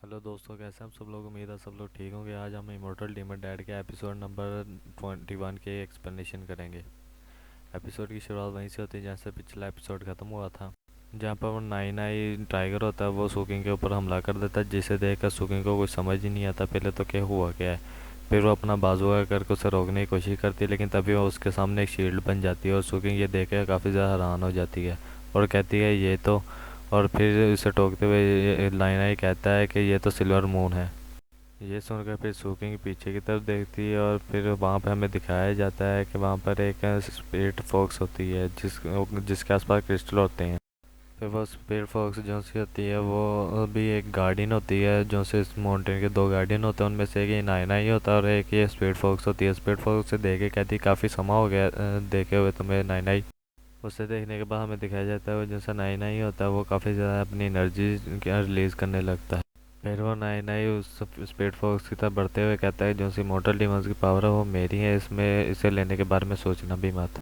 Hello दोस्तों, कैसे हैं आप सब लोग। उम्मीद है सब लोग ठीक होंगे। आज हम इमोर्टल डीमन डैड के एपिसोड नंबर 21 के एक्सप्लेनेशन करेंगे। एपिसोड की शुरुआत वहीं से होती है जहाँ से पिछला एपिसोड ख़त्म हुआ था, जहाँ पर वो नाई नाई टाइगर होता है, वो सुकिंग के ऊपर हमला कर देता है, जिसे देखकर सुकिंग को कुछ समझ ही नहीं आता पहले तो क्या हुआ क्या है। फिर वो अपना बाजू आगे करके उसे रोकने की कोशिश करती है, लेकिन तभी वो उसके सामने एक शील्ड बन जाती है और सुकिंग ये देख कर काफ़ी ज़्यादा हैरान हो जाती है और कहती है ये तो। और फिर उसे टोकते हुए लाइना ही कहता है कि ये तो सिल्वर मून है। ये सुनकर फिर सुकिंग पीछे की तरफ देखती है और फिर वहाँ पे हमें दिखाया जाता है कि वहाँ पर एक स्पिरिट फॉक्स होती है जिसके आसपास क्रिस्टल होते हैं। फिर वो स्पिरिट फॉक्स जो सी होती है वो भी एक गार्डियन होती है, जो से इस माउंटेन के दो गार्डियन होते हैं, उनमें से एक ये नायना ही होता है और एक ये स्पिरिट फॉक्स होती है। स्पिरिट फॉक्स से देखे कहती है काफ़ी समय हो गया देखे हुए तुम्हें नायना ही। उसे देखने के बाद हमें दिखाया जाता है वो जैसा नाई नाई होता है वो काफ़ी ज़्यादा अपनी एनर्जी रिलीज़ करने लगता है। फिर वो नाई नाई उस स्पीड फोर्स की तरफ बढ़ते हुए कहता है जो सी मोटल डिमंस की पावर है वो मेरी है, इसमें इसे लेने के बारे में सोचना भी मत।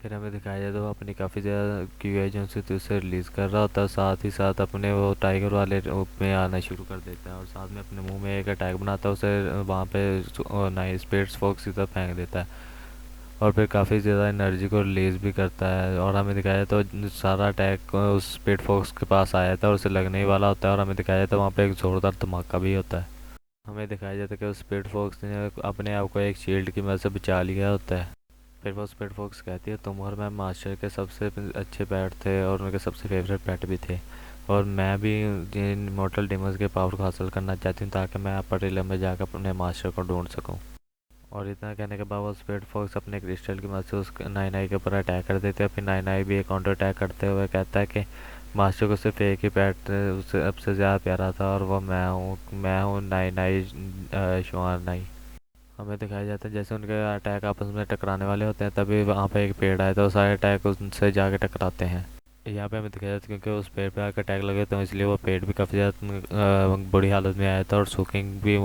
फिर हमें दिखाया जाता है वो अपनी काफ़ी ज़्यादा क्यू एजेंसी थी उसे रिलीज़ कर रहा होता है, साथ ही साथ अपने वो टाइगर वाले रूप में आना शुरू कर देता है और साथ में अपने मुंह में एक अटैक बनाता है, उसे वहाँ पे नाई स्पीड फोक्स की तरफ फेंक देता है और फिर काफ़ी ज़्यादा एनर्जी को रिलीज़ भी करता है। और हमें दिखाया तो सारा अटैक उस स्पीड फोक्स के पास आया था और उसे लगने ही वाला होता है और हमें दिखाया जाता है वहाँ पे एक ज़ोरदार धमाका भी होता है। हमें दिखाया जाता है कि उस स्पीड फोक्स ने अपने आप को एक शील्ड की मदद से बचा लिया होता है। फिर वो स्पीड फोक्स कहती है तुम और मैं मास्टर के सबसे अच्छे पेट थे और उनके सबसे फेवरेट पेट भी थे, और मैं भी इन मॉर्टल डेमंस के पावर को हासिल करना चाहती हूँ ताकि मैं अपर रिलम में जाकर अपने मास्टर को ढूंढ सकूँ। और इतना कहने के बाद वो स्पीड फॉक्स अपने क्रिस्टल की मदद से उस नाई नाई के ऊपर अटैक कर देते हैं। फिर नाई नाई भी एक काउंटर अटैक करते हुए कहता है कि मास्टर को सिर्फ एक ही पैट उससे सबसे ज़्यादा प्यारा था और वो मैं हूँ नाई नाई शुआर नाई। हमें दिखाया जाता है जैसे उनके अटैक आपस में टकराने वाले होते हैं तभी वहाँ पे एक पेड़ आया था, सारे अटैक उनसे जाके टकराते हैं। यहाँ पे हमें दिखाया जाता है क्योंकि उस पेड़ पे आकर अटैक लगे तो इसलिए वो पेड़ भी काफ़ी ज़्यादा बुरी हालत में आया था और सूकिंग भी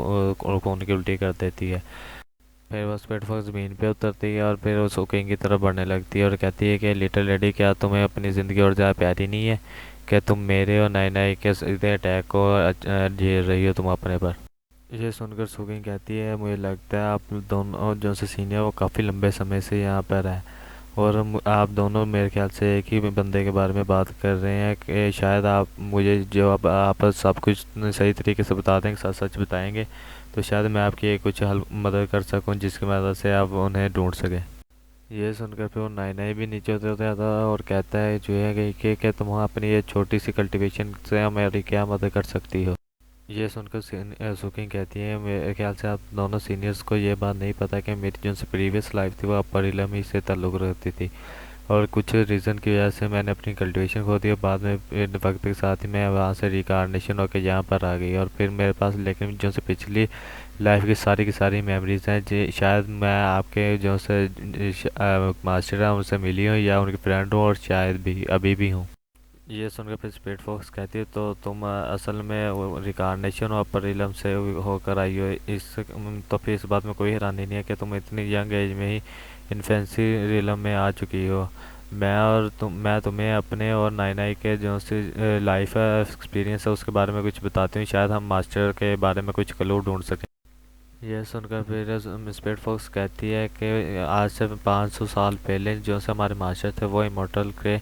खून की उल्टी कर देती है। फिर वो स्पीडफॉक्स ज़मीन पे उतरती है और फिर वो सुकिंग की तरफ बढ़ने लगती है और कहती है कि लिटिल लेडी क्या तुम्हें अपनी ज़िंदगी और ज़्यादा प्यारी नहीं है, क्या तुम मेरे और नाई नाई के सीधे अटैक को झेल रही हो तुम अपने पर। ये सुनकर सुकिंग कहती है मुझे लगता है आप दोनों जो से सीनियर वो काफ़ी लंबे समय से यहाँ पर है और आप दोनों मेरे ख्याल से एक ही बंदे के बारे में बात कर रहे हैं कि शायद आप मुझे जो आप सब कुछ सही तरीके से बता देंगे, सच सच बताएंगे तो शायद मैं आपकी कुछ हल मदद कर सकूं जिसकी मदद से आप उन्हें ढूंढ सकें। ये सुनकर फिर वो नाई नाई भी नीचे उतरता था और कहता है जो है कि तुम अपनी ये छोटी सी कल्टीवेशन से हमारी क्या मदद कर सकती हो। ये सुनकर सुकिंग कहती है मेरे ख्याल से आप दोनों सीनियर्स को ये बात नहीं पता कि मेरी जो से प्रीवियस लाइफ थी वो अपर इलम ही से ताल्लुक़ रखती थी और कुछ रीज़न की वजह से मैंने अपनी कल्टीवेशन खो दी और बाद में वक्त के साथ ही मैं वहाँ से रिकार्नेशन होकर यहाँ पर आ गई और फिर मेरे पास लेकिन जो से पिछली लाइफ की सारी मेमोरीज हैं जी, शायद मैं आपके जो से मास्टर हैं उनसे मिली हूँ या उनके फ्रेंड हूँ और शायद भी अभी भी हूँ। ये सुनकर फिर स्पीड फॉक्स कहती है तो तुम असल में रिकार्नेशन और अपर इलम से होकर आई हो, तो फिर इस बात में कोई हैरानी नहीं है कि तुम इतनी यंग एज में ही इन्फेंसी रिलम में आ चुकी हो। मैं तुम्हें अपने और नाई नाई के जो से लाइफ एक्सपीरियंस है उसके बारे में कुछ बताती हूँ, शायद हम मास्टर के बारे में कुछ क्लू ढूंढ सकें। यह सुनकर फिर स्पीड फॉक्स कहती है कि आज से 500 साल पहले जो से हमारे मास्टर थे वो इमोर्टल के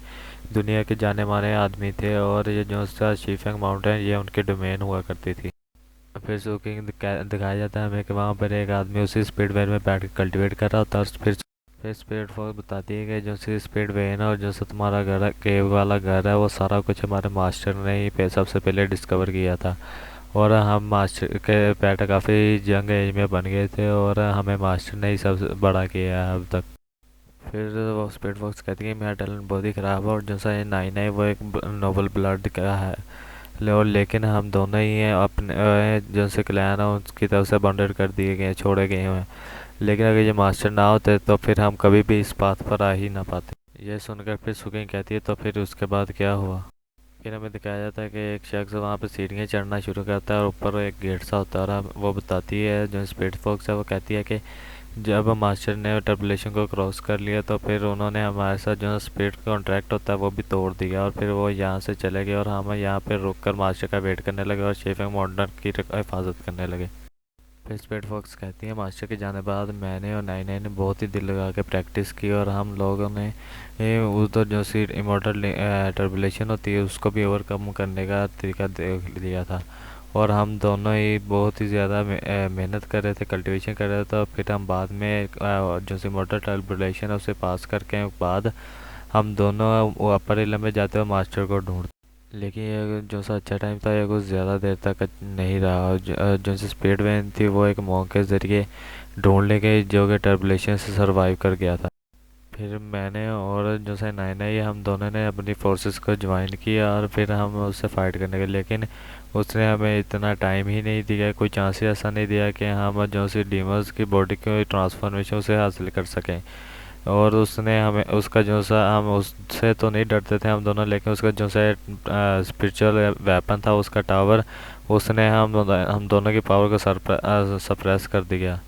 दुनिया के जाने माने आदमी थे और ये जो सा शीफेंग माउंटेन ये उनकी डोमेन हुआ करती थी। फिर सुकिंग दिखाया जाता है हमें कि वहाँ पर एक आदमी उसी स्पीड वेन में बैठ कर कल्टिवेट कर रहा होता है और फिर स्पीड फॉक्स बताती है कि जो सी स्पीड वेन है और जो सा तुम्हारा घर है केव वाला घर है वो सारा कुछ हमारे मास्टर ने ही सबसे पहले डिस्कवर किया था और हम मास्टर के पेट काफ़ी यंग एज में बन गए थे और हमें मास्टर ने ही सबसे बड़ा किया है अब तक। फिर वो स्पीड फॉक्स कहती है मेरा टैलेंट बहुत ही ख़राब है और जैसा ये नाई नाई वो एक नोबल ब्लड का है और लेकिन हम दोनों ही हैं अपने जो से क्लैन है उसकी तरफ से बाउंडेड कर दिए गए छोड़े गए हुए हैं, लेकिन अगर ये मास्टर ना होते तो फिर हम कभी भी इस बात पर आ ही ना पाते। ये सुनकर फिर सुकिंग कहती है तो फिर उसके बाद क्या हुआ। फिर हमें दिखाया जाता है कि एक शख्स वहाँ पे सीढ़ियाँ चढ़ना शुरू करता है और ऊपर एक गेट सा होता है और वो बताती है जो स्पीड फॉक्स है वो कहती है कि जब मास्टर ने टर्बुलेशन को क्रॉस कर लिया तो फिर उन्होंने हमारे साथ जो स्पीड कॉन्ट्रैक्ट होता है वो भी तोड़ दिया, और फिर वो यहाँ से चले गए और हम यहाँ पे रुक कर मास्टर का वेट करने लगे और शेफिंग माउंटेन की हिफाजत करने लगे। फिर स्पीड फॉक्स कहती है मास्टर के जाने बाद मैंने और नाई नाई ने बहुत ही दिल लगा के प्रैक्टिस की, और हम लोगों ने उधर जो सी इमोर्टल टर्बुलेशन होती है उसको भी ओवरकम करने का तरीका देख लिया था। और हम दोनों ही बहुत ही ज़्यादा मेहनत कर रहे थे, कल्टीवेशन कर रहे थे। तो फिर हम बाद में जो सी मोटर टर्बुलेशन है उसे पास करके बाद हम दोनों वो अपर एरिया में जाते हुए मास्टर को ढूंढते। लेकिन ये जो सा अच्छा टाइम था ये कुछ ज़्यादा देर तक नहीं रहा। जो सी स्पीड वैन थी वो एक मॉन्क के ज़रिए ढूंढ ले गई जो कि टर्बुलेशन से सरवाइव कर गया था। फिर मैंने और जो सा नायना ये हम दोनों ने अपनी फोर्सेस को ज्वाइन किया और फिर हम उससे फाइट करने गए, लेकिन उसने हमें इतना टाइम ही नहीं दिया, कोई चांस ही ऐसा नहीं दिया कि हम जो सी डीमर्स की बॉडी की ट्रांसफॉर्मेशन उसे हासिल कर सकें। और उसने हमें उसका जो सा हम उससे तो नहीं डरते थे हम दोनों, लेकिन उसका जो सा स्पिरिचुअल वेपन था उसका टावर, उसने हम दोनों की पावर को सप्रेस कर दिया।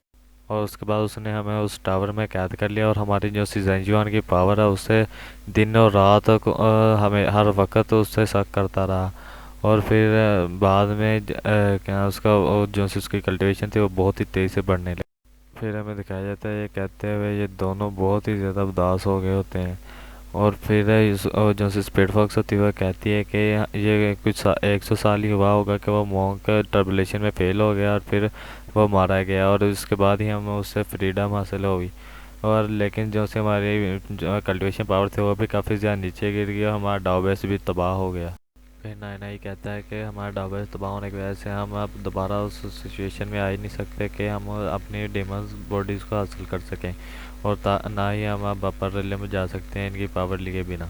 और उसके बाद उसने हमें उस टावर में कैद कर लिया और हमारी जो सीजनजुआन की पावर है उससे दिन और रात हमें हर वक्त उससे शक करता रहा। और फिर बाद में क्या उसका जो सी उसकी कल्टीवेशन थी वो बहुत ही तेज़ी से बढ़ने लगी। फिर हमें दिखाया जाता है ये कहते हुए ये दोनों बहुत ही ज़्यादा उदास हो गए होते हैं। और फिर जो सी स्पीड फॉक्स होती है वह कहती है कि ये कुछ 100 साल ही हुआ होगा कि वो मॉन्क टर्बुलेशन में फेल हो गया और फिर वो मारा गया, और उसके बाद ही हमें उससे फ्रीडम हासिल हुई। और लेकिन जो से हमारी कल्टीवेशन पावर थे वो भी काफ़ी ज़्यादा नीचे गिर गया, हमारा डाउबेस भी तबाह हो गया। फिर नायना ही कहता है कि हमारा डाउबेस तबाह होने की वजह से हम अब दोबारा उस सिचुएशन में आ ही नहीं सकते कि हम अपनी डेमन्स बॉडीज़ को हासिल कर सकें, और ना ही हम अब अपर रिले में जा सकते हैं इनकी पावर लिए बिना।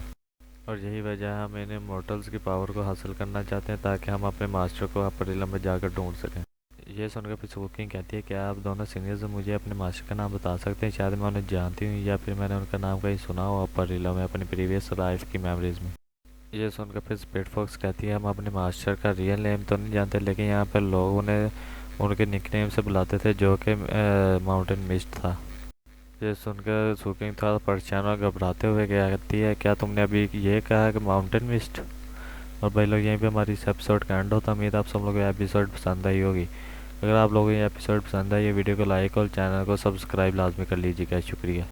और यही वजह है हम इन मॉर्टल्स की पावर को हासिल करना चाहते हैं ताकि हम अपने मास्टर को अपर रिले में जाकर ढूंढ सकें। ये सुनकर फिर कुकिंग कहती है कि आप दोनों सीनियर्स मुझे अपने मास्टर का नाम बता सकते हैं, शायद मैं उन्हें जानती हूँ या फिर मैंने उनका नाम कहीं सुना हो अपर रिले में अपनी प्रीवियस लाइफ की मेमोरीज में। ये सुनकर फिर स्पीड फॉक्स कहती है हम अपने मास्टर का रियल नेम तो नहीं जानते, लेकिन यहाँ पर लोग उन्हें उनके निकनेम से बुलाते थे जो कि माउंटेन मिस्ट था। ये सुनकर सुकिंग थोड़ा परेशान और घबराते हुए क्या कहती है क्या तुमने अभी ये कहा कि माउंटेन मिस्ट। और भाई लोग यहीं पे हमारी इस एपिसोड का एंड होता है। उम्मीद आप सब लोगों को एपिसोड पसंद आई होगी। अगर आप लोगों को ये एपिसोड पसंद आई ये वीडियो को लाइक और चैनल को सब्सक्राइब लाजमी कर लीजिएगा। शुक्रिया।